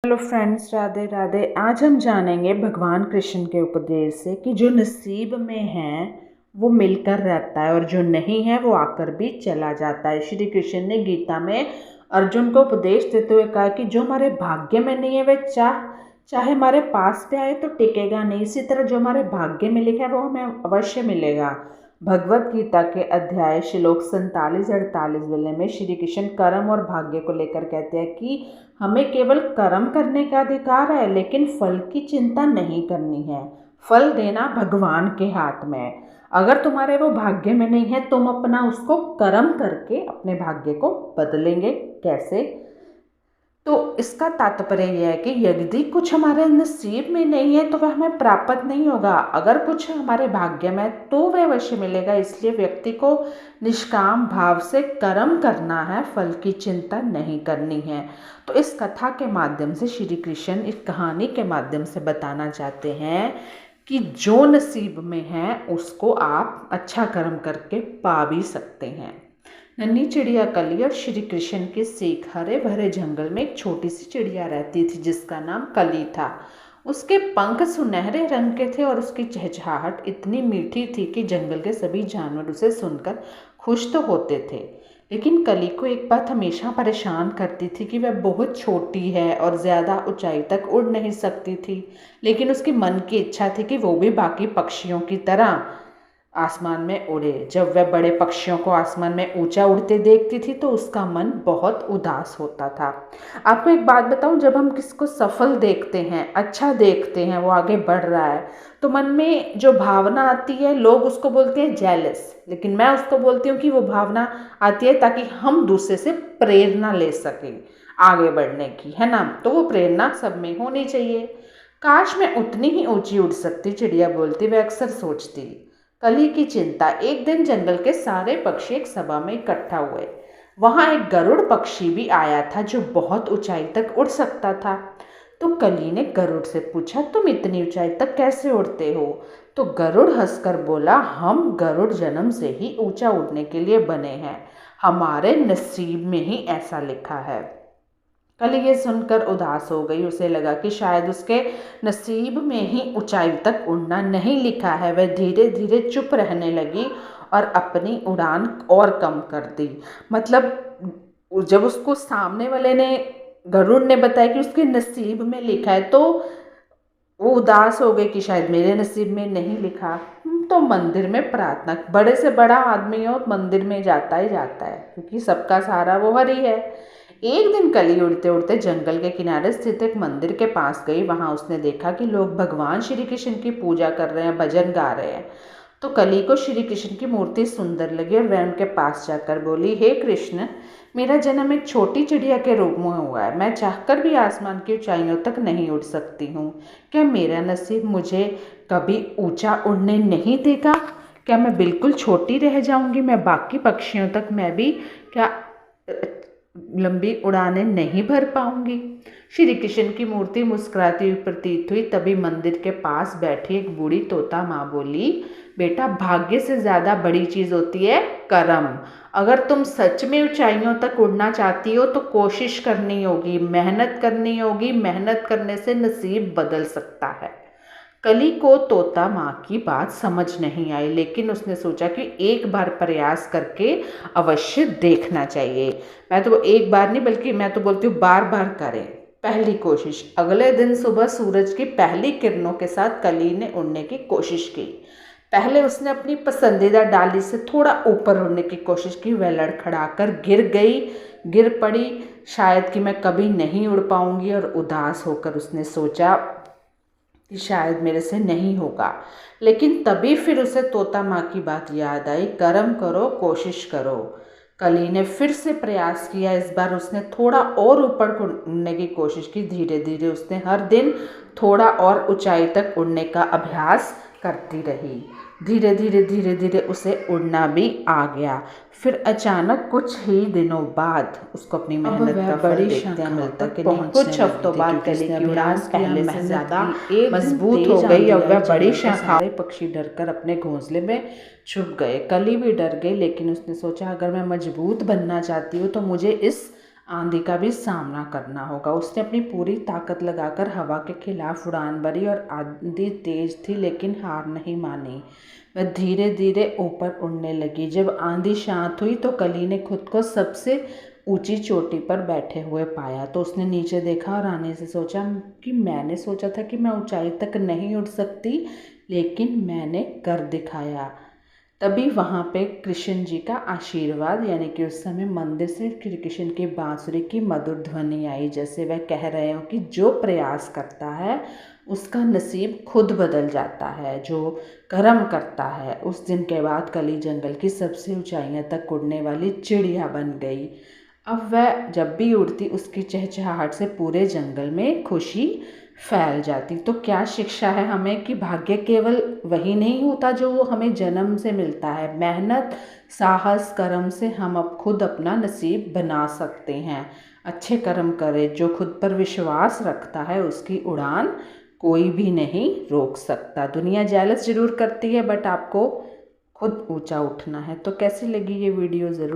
Hello friends, Radhe Radhe. आज हम जानेंगे भगवान कृष्ण के उपदेश से कि जो नसीब में है वो मिलकर रहता है और जो नहीं है वो आकर भी चला जाता है। श्री कृष्ण ने गीता में अर्जुन को उपदेश देते हुए कहा कि जो हमारे भाग्य में नहीं है वह चाहे हमारे पास भी आए तो टिकेगा नहीं। इसी तरह जो हमारे भाग्य में लिखा है वो हमें अवश्य मिलेगा। भगवत गीता के अध्याय श्लोक 47-48 वाले में श्री कृष्ण कर्म और भाग्य को लेकर कहते हैं कि हमें केवल कर्म करने का अधिकार है, लेकिन फल की चिंता नहीं करनी है। फल देना भगवान के हाथ में है। अगर तुम्हारे वो भाग्य में नहीं है, तुम अपना उसको कर्म करके अपने भाग्य को बदलेंगे। कैसे? तो इसका तात्पर्य यह है कि यदि कुछ हमारे नसीब में नहीं है तो वह हमें प्राप्त नहीं होगा। अगर कुछ हमारे भाग्य में है तो वह अवश्य मिलेगा। इसलिए व्यक्ति को निष्काम भाव से कर्म करना है, फल की चिंता नहीं करनी है। तो इस कथा के माध्यम से श्री कृष्ण इस कहानी के माध्यम से बताना चाहते हैं कि जो नसीब में है उसको आप अच्छा कर्म करके पा भी सकते हैं। नन्ही चिड़िया कली और श्री कृष्ण के सीख हरे भरे जंगल में एक छोटी सी चिड़िया रहती थी जिसका नाम कली था। उसके पंख सुनहरे रंग के थे और उसकी चहचहाहट इतनी मीठी थी कि जंगल के सभी जानवर उसे सुनकर खुश तो होते थे। लेकिन कली को एक बात हमेशा परेशान करती थी कि वह बहुत छोटी है और ज़्यादा ऊंचाई तक उड़ नहीं सकती थी। लेकिन उसके मन की इच्छा थी कि वो भी बाकी पक्षियों की तरह आसमान में उड़े। जब वह बड़े पक्षियों को आसमान में ऊंचा उड़ते देखती थी तो उसका मन बहुत उदास होता था। आपको एक बात बताऊं, जब हम किसी को सफल देखते हैं, अच्छा देखते हैं, वो आगे बढ़ रहा है, तो मन में जो भावना आती है, लोग उसको बोलते हैं जेलस, लेकिन मैं उसको बोलती हूँ कि वो भावना आती है ताकि हम दूसरे से प्रेरणा ले सकें आगे बढ़ने की, है ना। तो वो प्रेरणा सब में होनी चाहिए। काश मैं उतनी ही ऊंची उड़ सकती, चिड़िया बोलती। वह अक्सर सोचती। कली की चिंता। एक दिन जंगल के सारे पक्षी एक सभा में इकट्ठा हुए। वहां एक गरुड़ पक्षी भी आया था जो बहुत ऊंचाई तक उड़ सकता था। तो कली ने गरुड़ से पूछा, तुम इतनी ऊंचाई तक कैसे उड़ते हो? तो गरुड़ हंसकर बोला, हम गरुड़ जन्म से ही ऊंचा उड़ने के लिए बने हैं। हमारे नसीब में ही ऐसा लिखा है। कली ये सुनकर उदास हो गई। उसे लगा कि शायद उसके नसीब में ही ऊंचाई तक उड़ना नहीं लिखा है। वह धीरे धीरे चुप रहने लगी और अपनी उड़ान और कम कर दी। मतलब जब उसको सामने वाले ने, गरुड़ ने बताया कि उसके नसीब में लिखा है, तो वो उदास हो गई कि शायद मेरे नसीब में नहीं लिखा। तो मंदिर में प्रार्थना, बड़े से बड़ा आदमी हो मंदिर में जाता ही जाता है क्योंकि सबका सहारा वो हरि है। एक दिन कली उड़ते उड़ते जंगल के किनारे स्थित एक मंदिर के पास गई। वहां उसने देखा कि लोग भगवान श्री कृष्ण की पूजा कर रहे हैं, भजन गा रहे हैं। तो कली को श्री कृष्ण की मूर्ति सुंदर लगी और वह उनके पास जाकर बोली, हे कृष्ण, मेरा जन्म एक छोटी चिड़िया के रूप में हुआ है। मैं चाहकर भी आसमान की ऊंचाइयों तक नहीं उड़ सकती हूँ। क्या मेरा नसीब मुझे कभी ऊंचा उड़ने नहीं देगा? क्या मैं बिल्कुल छोटी रह जाऊंगी? मैं बाकी पक्षियों तक मैं भी क्या लंबी उड़ानें नहीं भर पाऊंगी? श्री कृष्ण की मूर्ति मुस्कुराती हुई प्रतीत हुई। तभी मंदिर के पास बैठी एक बूढ़ी तोता माँ बोली, बेटा, भाग्य से ज़्यादा बड़ी चीज़ होती है कर्म। अगर तुम सच में ऊंचाइयों तक उड़ना चाहती हो तो कोशिश करनी होगी, मेहनत करनी होगी। मेहनत करने से नसीब बदल सकता है। कली को तोता माँ की बात समझ नहीं आई, लेकिन उसने सोचा कि एक बार प्रयास करके अवश्य देखना चाहिए। मैं तो एक बार नहीं, बल्कि मैं तो बोलती हूँ बार बार करें पहली कोशिश। अगले दिन सुबह सूरज की पहली किरणों के साथ कली ने उड़ने की कोशिश की। पहले उसने अपनी पसंदीदा डाली से थोड़ा ऊपर उड़ने की कोशिश की। वह लड़खड़ाकर गिर गई, गिर पड़ी। शायद कि मैं कभी नहीं उड़ पाऊंगी, और उदास होकर उसने सोचा कि शायद मेरे से नहीं होगा। लेकिन तभी फिर उसे तोता माँ की बात याद आई, कर्म करो, कोशिश करो। कली ने फिर से प्रयास किया। इस बार उसने थोड़ा और ऊपर उड़ने की कोशिश की। धीरे धीरे उसने हर दिन थोड़ा और ऊंचाई तक उड़ने का अभ्यास करती रही। धीरे धीरे धीरे धीरे उसे उड़ना भी आ गया। फिर अचानक कुछ ही दिनों बाद उसको अपनी मेहनत का फल देखते मिलता कि नहीं। कुछ हफ्तों बाद कली की उड़ान पहले से ज़्यादा मजबूत हो गई। अब वह बड़ी सारे पक्षी डरकर अपने घोंसले में छुप गए। कली भी डर गई, लेकिन उसने सोचा, अगर मैं मजबूत बनना चाहती हूँ तो मुझे इस आंधी का भी सामना करना होगा। उसने अपनी पूरी ताकत लगाकर हवा के खिलाफ उड़ान भरी और आंधी तेज थी लेकिन हार नहीं मानी। वह धीरे धीरे ऊपर उड़ने लगी। जब आंधी शांत हुई तो कली ने खुद को सबसे ऊंची चोटी पर बैठे हुए पाया। तो उसने नीचे देखा और आने से सोचा कि मैंने सोचा था कि मैं ऊंचाई तक नहीं उड़ सकती, लेकिन मैंने कर दिखाया। तभी वहाँ पे कृष्ण जी का आशीर्वाद, यानी कि उस समय मंदिर से श्री कृष्ण की बांसुरी की मधुर ध्वनि आई, जैसे वह कह रहे हो कि जो प्रयास करता है उसका नसीब खुद बदल जाता है, जो कर्म करता है। उस दिन के बाद कली जंगल की सबसे ऊंचाइयों तक उड़ने वाली चिड़िया बन गई। अब वह जब भी उड़ती उसकी चहचहाहट से पूरे जंगल में खुशी फैल जाती। तो क्या शिक्षा है हमें कि भाग्य केवल वही नहीं होता जो हमें जन्म से मिलता है। मेहनत, साहस, कर्म से हम अब खुद अपना नसीब बना सकते हैं। अच्छे कर्म करे, जो खुद पर विश्वास रखता है उसकी उड़ान कोई भी नहीं रोक सकता। दुनिया जेलस जरूर करती है बट आपको खुद ऊंचा उठना है। तो कैसी लगी ये वीडियो ज़रूर